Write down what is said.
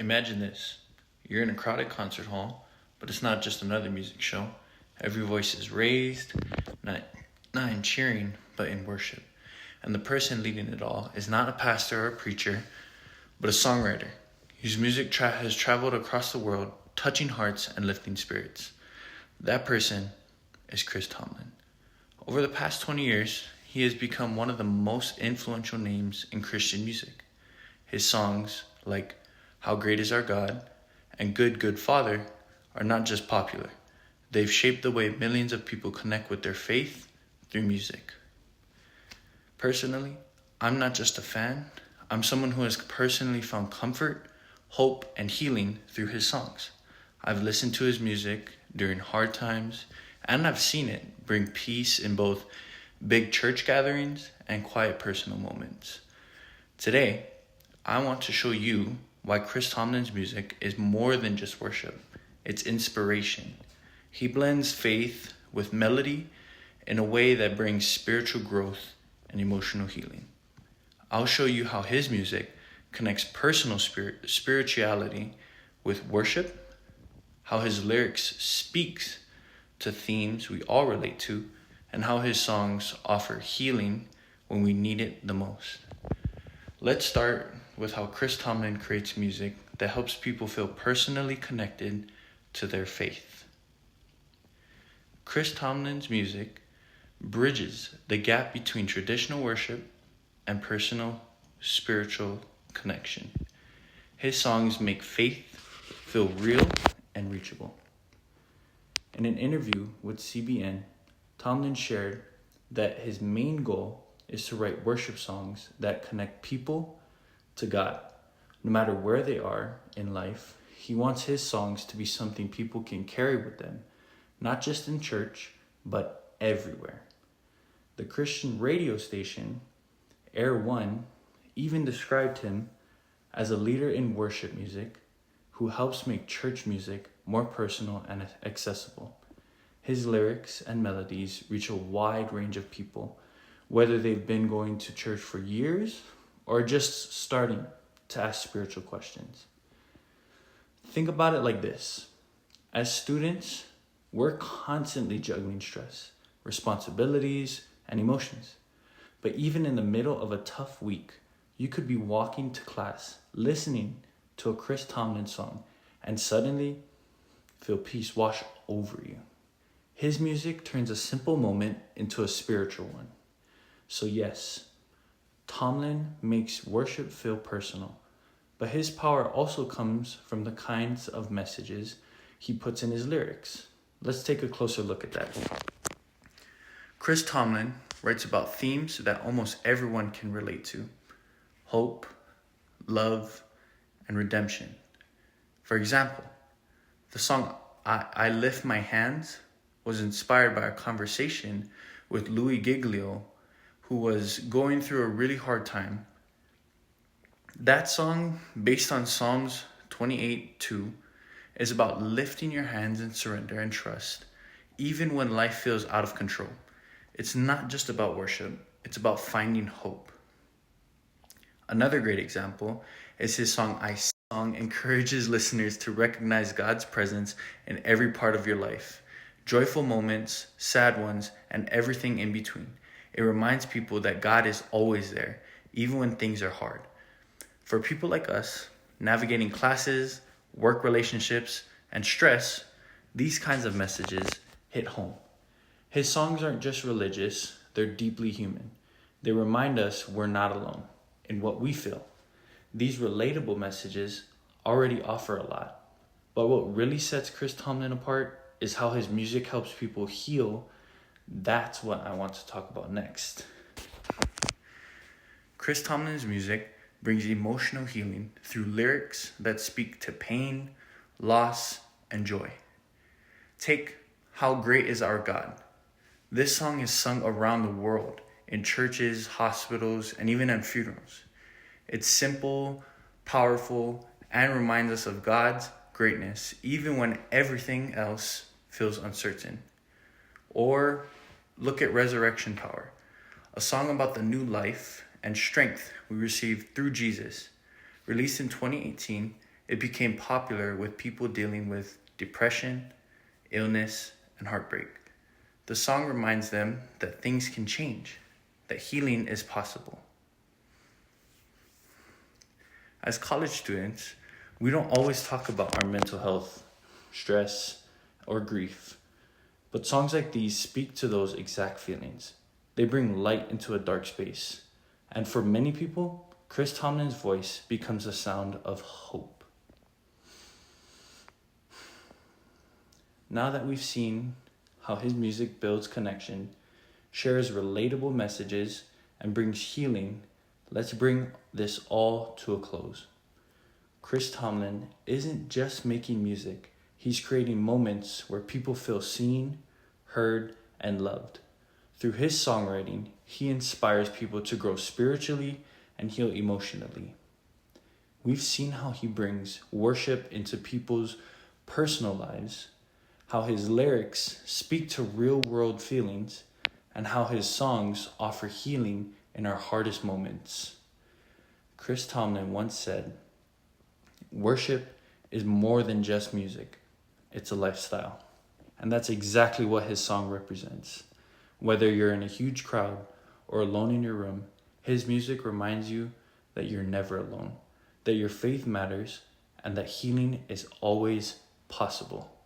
Imagine this. You're in a crowded concert hall, but it's not just another music show. Every voice is raised, not in cheering, but in worship. And the person leading it all is not a pastor or a preacher, but a songwriter whose music has traveled across the world, touching hearts and lifting spirits. That person is Chris Tomlin. Over the past 20 years, he has become one of the most influential names in Christian music. His songs, like How Great Is Our God and Good, Good Father, are not just popular. They've shaped the way millions of people connect with their faith through music. Personally, I'm not just a fan. I'm someone who has personally found comfort, hope, and healing through his songs. I've listened to his music during hard times, and I've seen it bring peace in both big church gatherings and quiet personal moments. Today, I want to show you why Chris Tomlin's music is more than just worship. It's inspiration. He blends faith with melody in a way that brings spiritual growth and emotional healing. I'll show you how his music connects personal spirituality with worship, how his lyrics speaks to themes we all relate to, and how his songs offer healing when we need it the most. Let's start with how Chris Tomlin creates music that helps people feel personally connected to their faith. Chris Tomlin's music bridges the gap between traditional worship and personal spiritual connection. His songs make faith feel real and reachable. In an interview with CBN, Tomlin shared that his main goal is to write worship songs that connect people to God. No matter where they are in life, he wants his songs to be something people can carry with them, not just in church, but everywhere. The Christian radio station, Air One, even described him as a leader in worship music who helps make church music more personal and accessible. His lyrics and melodies reach a wide range of people, whether they've been going to church for years or just starting to ask spiritual questions. Think about it like this. As students, we're constantly juggling stress, responsibilities, and emotions. But even in the middle of a tough week, you could be walking to class, listening to a Chris Tomlin song, and suddenly feel peace wash over you. His music turns a simple moment into a spiritual one. So yes, Tomlin makes worship feel personal, but his power also comes from the kinds of messages he puts in his lyrics. Let's take a closer look at that. Chris Tomlin writes about themes that almost everyone can relate to: hope, love, and redemption. For example, the song I Lift My Hands was inspired by a conversation with Louis Giglio, who was going through a really hard time. That song, based on Psalms 28:2, is about lifting your hands in surrender and trust, even when life feels out of control. It's not just about worship, it's about finding hope. Another great example is his song I Song encourages listeners to recognize God's presence in every part of your life, joyful moments, sad ones, and everything in between. It reminds people that God is always there, even when things are hard. For people like us, navigating classes, work relationships, and stress, these kinds of messages hit home. His songs aren't just religious, they're deeply human. They remind us we're not alone in what we feel. These relatable messages already offer a lot, but what really sets Chris Tomlin apart is how his music helps people heal. That's what I want to talk about next. Chris Tomlin's music brings emotional healing through lyrics that speak to pain, loss, and joy. Take How Great Is Our God. This song is sung around the world in churches, hospitals, and even at funerals. It's simple, powerful, and reminds us of God's greatness, even when everything else feels uncertain. Or look at Resurrection Power, a song about the new life and strength we receive through Jesus. Released in 2018, It became popular with people dealing with depression, illness, and heartbreak. The song reminds them that things can change, that healing is possible. As college students, we don't always talk about our mental health, stress, or grief, but songs like these speak to those exact feelings. They bring light into a dark space, and for many people, Chris Tomlin's voice becomes a sound of hope. Now that we've seen how his music builds connection, shares relatable messages, and brings healing, let's bring this all to a close. Chris Tomlin isn't just making music, he's creating moments where people feel seen, heard, and loved. Through his songwriting, he inspires people to grow spiritually and heal emotionally. We've seen how he brings worship into people's personal lives, how his lyrics speak to real-world feelings, and how his songs offer healing in our hardest moments. Chris Tomlin once said, "Worship is more than just music. It's a lifestyle." And that's exactly what his song represents. Whether you're in a huge crowd or alone in your room, his music reminds you that you're never alone, that your faith matters, and that healing is always possible.